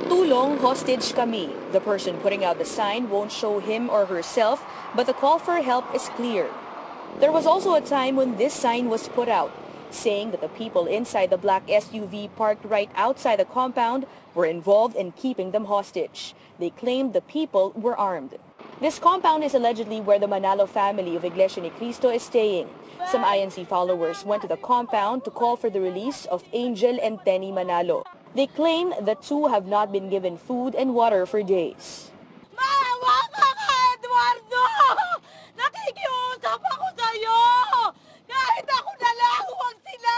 Tulong, hostage kami. The person putting out the sign won't show him or herself, but the call for help is clear. There was also a time when this sign was put out, saying that the people inside the black SUV parked right outside the compound were involved in keeping them hostage. They claimed the people were armed. This compound is allegedly where the Manalo family of Iglesia ni Cristo is staying. Some INC followers went to the compound to call for the release of Angel and Tenny Manalo. They claim the two have not been given food and water for days. Maawa ka, Eduardo! Nakikiusap ako sa'yo! Kahit ako na lang, huwag sila!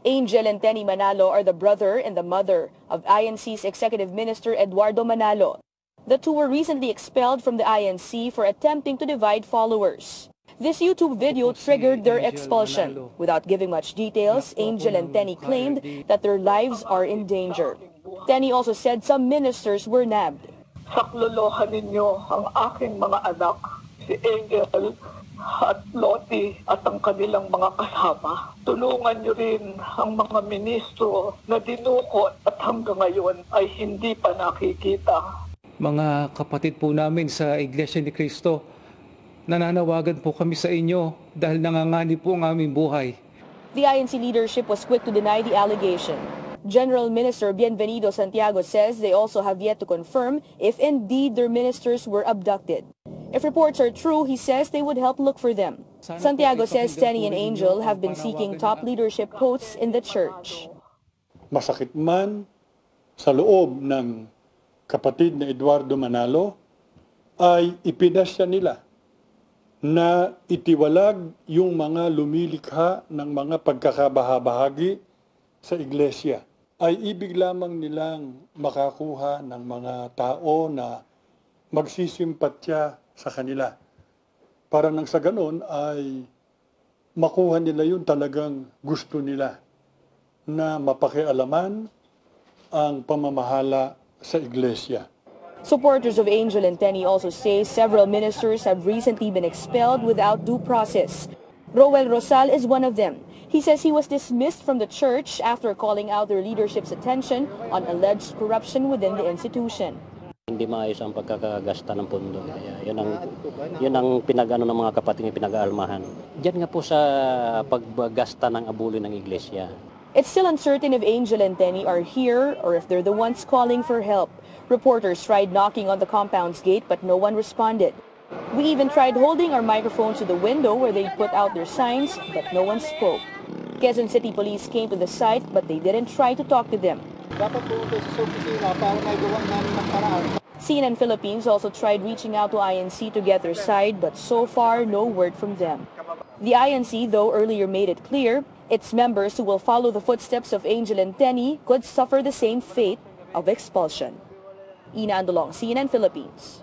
Angel and Tenny Manalo are the brother and the mother of INC's Executive Minister Eduardo Manalo. The two were recently expelled from the INC for attempting to divide followers. This YouTube video triggered their expulsion. Without giving much details, Angel and Tenny claimed that their lives are in danger. Tenny also said some ministers were nabbed. Saklolohan ninyo ang aking mga anak, si Angel at Lottie at ang kanilang mga kasama. Tulungan niyo rin ang mga ministro na dinukot at hanggang ngayon ay hindi pa nakikita. Mga kapatid po namin sa Iglesia ni Cristo, nananawagan po kami sa inyo dahil nanganganib po ang aming buhay. The INC leadership was quick to deny the allegation. General Minister Bienvenido Santiago says they also have yet to confirm if indeed their ministers were abducted. If reports are true, he says they would help look for them. Santiago says Tenny and Angel have been seeking top leadership posts in the church. Masakit man sa loob ng kapatid na Eduardo Manalo ay ipinasya nila na itiwalag yung mga lumilikha ng mga pagkakabahabahagi sa iglesia. Ay ibig lamang nilang makakuha ng mga tao na magsisimpatya sa kanila. Para nang sa ganon ay makuha nila yung talagang gusto nila na mapakialaman ang pamamahala sa iglesia. Supporters of Angel and Tenny also say several ministers have recently been expelled without due process. Roel Rosal is one of them. He says he was dismissed from the church after calling out their leadership's attention on alleged corruption within the institution. Hindi maayos ang pagkakagasta ng pondo. Kaya yun ang pinag-ano ng mga kapatid ng pinag-aalmahan. Diyan nga po sa paggasta ng abuloy ng iglesia. It's still uncertain if Angel and Tenny are here or if they're the ones calling for help. Reporters tried knocking on the compound's gate but no one responded. We even tried holding our microphones to the window where they put out their signs but no one spoke. Quezon City Police came to the site but they didn't try to talk to them. CNN Philippines also tried reaching out to INC to get their side but so far no word from them. The INC though earlier made it clear its members who will follow the footsteps of Angel and Tenny could suffer the same fate of expulsion. Ina Andolong, CNN Philippines.